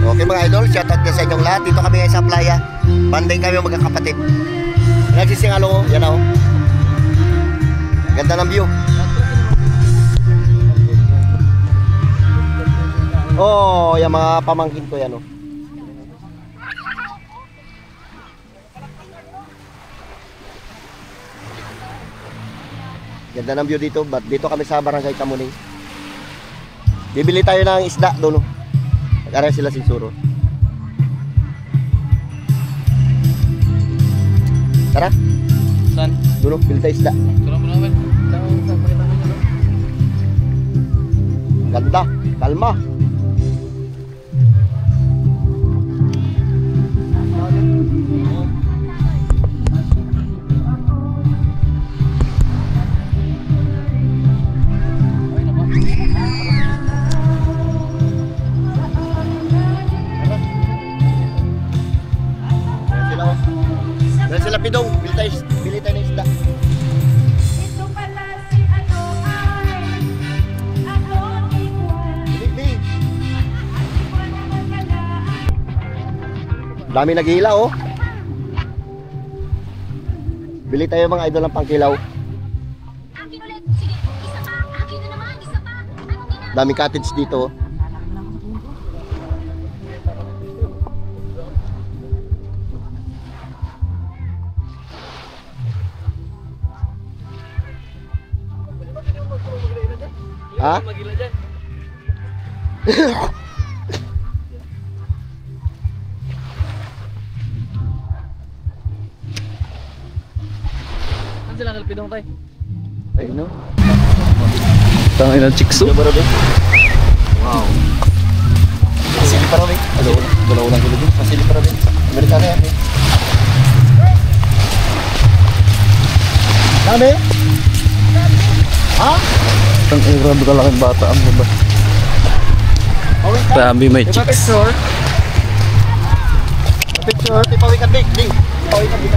Okay mga idol, shoutout na sa inyong lahat. Dito kami ngayon sa playa. Banding kami magkakapatid. Nagsisingalo, yan o. Ganda ng view. Oh, yung mga pamangkin ko yan o. Ganda ng view dito. Dito kami sa Barangay Kamuning. Bibili tayo ng isda doon. Nag-aral sila sinsuro. Tara. Saan? Doon, bili tayo isda. Tulong mo naman. Ganda. Kalma. Sila pidong, bili tayo ng isda. Ito pala si ano ay ako igual. Bili. Dami naghihilaw oh. Bili tayo mga idol ng pangkilaw. Akin ulit. Sige, isa pa. Akin na naman, isa pa. Anong ginagawa? Daming cottage dito oh. Ha? Magila dyan. Saan sila nalpidong tayo? Ay no. Tangay na chikso. Wow. Masili pa rin. Dalawa lang gulog. Masili pa rin. Amerikano yan eh. Dami? Ha? Ang grabe kalaking bata ang baba. Grabe may chicks. Picture. Picture. Ipawikan big. Ding. Ipawikan big.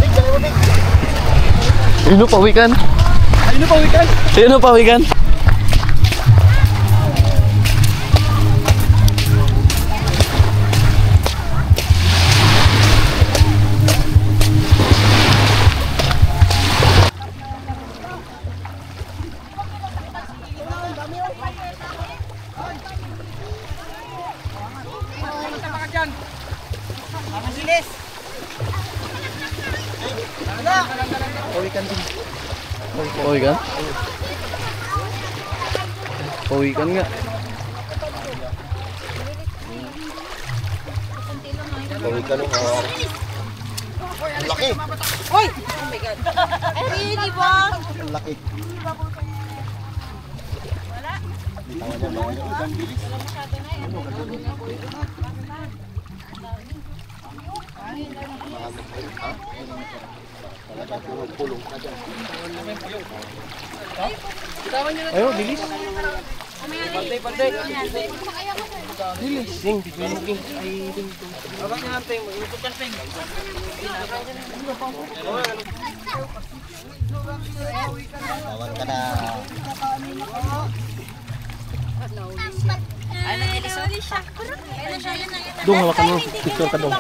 Big. Dalawa big. Sino pawikan? Ayun pa wikan. Sino pawikan? Pawikan din. Pawikan? Pawikan nga. Pawikan ng ang laki. Uy! Oh my God. Ay, really ba? Ang laki. Wala. Bitawan niya mga ibang bilis. Pulong ka dyan. Ayo, bilis. Pantay. Bilis. Ding, ding. Ay, ding. Abang nga natin, mag-ikot ka ting. Tawag ka na. Ay, nag-ilisoli siya. Ay, siya yun na yun. Dong, hawakan mo. Picture ka dong.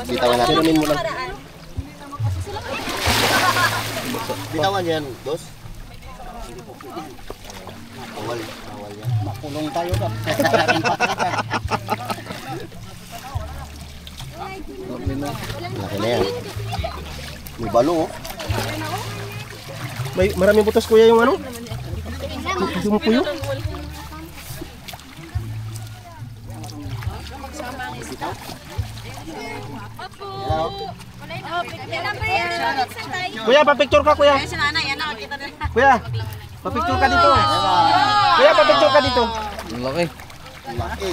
Bitawan natin. Tiramin mo lang. Bitawan yan, dos. Bawal yan. Makulong tayo ba? Laki na yan. May balo oh. May maraming butas kuya yung ano? Yung puyo? Kuya, pa-picture ka kuya. Kuya, pa-picture ka dito. Kuya, pa-picture ka dito. Ang laki. Laki.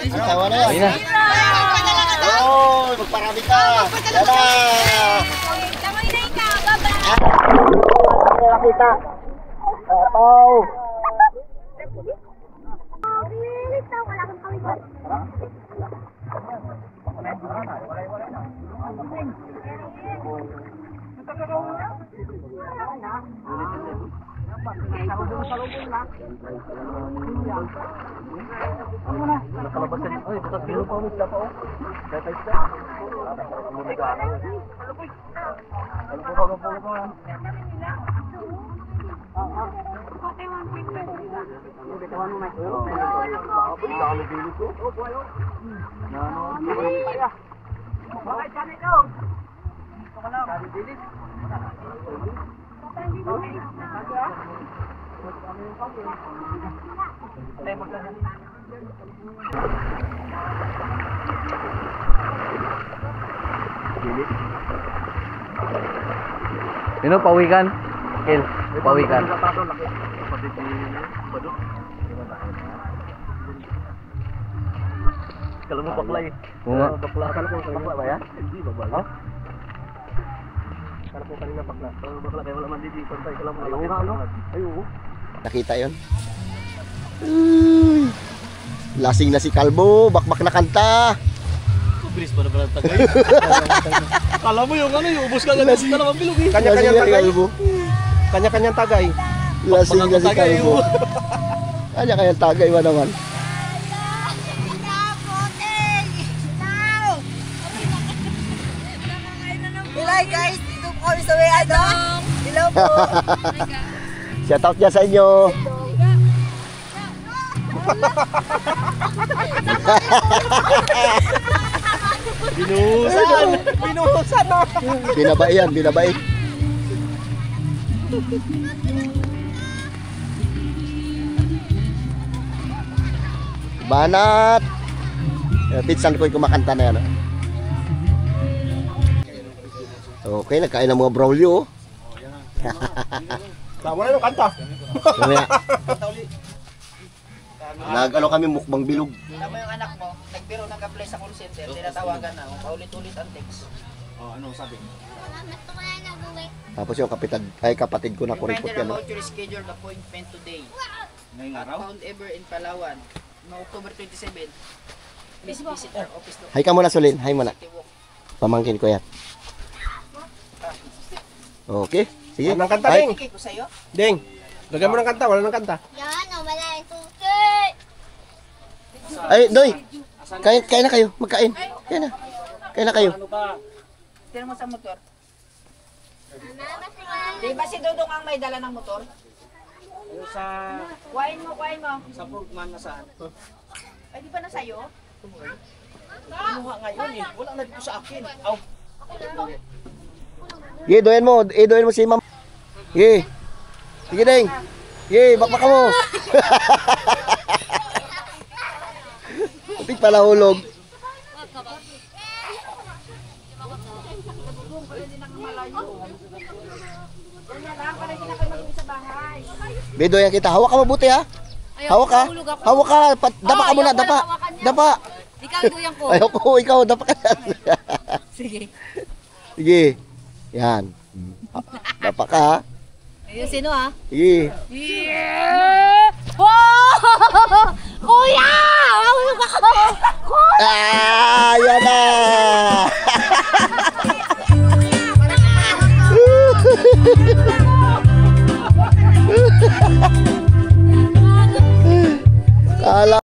Bitawan na yan. Ayun na. Oh, magparami ka. Yan na. Nakita. Ataw. Nakalabasan. Ay, bukas kilo pa mo pa oh. Data isa. Sino pawikan? Kel, pawikan. Kalau mo bakla eh. Bunga. Bakla. Akala ko bakla ba yan? Hindi, bakla. Ha? Akala ko kanina bakla. Kalau bakla kaya wala man dito. Pantay ka lang. Ayaw nga, ano? Ayaw. Nakita yon. Uy, lasing na si Kalbo, bakbak na kanta. Bilis pa na pala tagay. Kala mo yung ano, yung ubos ka agad na naman bilog eh. Lasing na si Kalbo. Kanya-kanyang tagay. Lasing na si Kalbo. Kanya-kanyang tagay ba naman? Hi guys, dito po kami sa way Adong. Hello po. Shout out niya sa inyo. Binuhusan! Binuhusan na! Binabay yan, binabay. Banat. Pinsan ko yung kumakanta na yan. Okay, nagkain ng mga Braulio. Tama na yung kanta. Mamaya. Nag-ano kami, mukbang bilog. Tama yung anak mo, nagbiro ng apply sa call center, tinatawagan na, paulit-ulit ang text. Tapos yung kapatid ko na kuripot Reminder yan. about your scheduled appointment today. At Found Ever in Palawan, no October 27. Please visit our office to Hay ka muna, Solin. Hay muna. walk. Pamangkin ko yan. Okay. Sige. Anong kanta, Hay. Ding? Okay ko sa'yo. Ding, lagyan mo ng kanta, wala ng kanta. Yan, wala yung tukay. Ay, Doy. Kain na kayo. Magkain. Kain na. Kain na kayo. Tira mo sa motor. Di ba si Dudong ang may dala ng motor? Sa Kuhain mo, kuhain mo. sa Pugman na saan? Ay, di ba na sa'yo? Kumuha ngayon eh. Wala na dito sa akin. Aw. Sige, doyan mo. Doyan mo si Ma'am. Sige. Sige, Ding. Sige, bakbaka mo. Kapit pala hulog. Bedo yan kita. Hawak ka mabuti ha. Hawak ka. Hawak ka. Dapa ka muna. Dapa. Dapa. Ikaw, duyan ko. Ayoko. Ikaw. Dapa ka yan. Sige. Sige. Yan. Dapa ka ha. Ayun, sino ha? Sige. Yeah! Oh! Kuya! Mahulog ako! Ah, yan na. Kala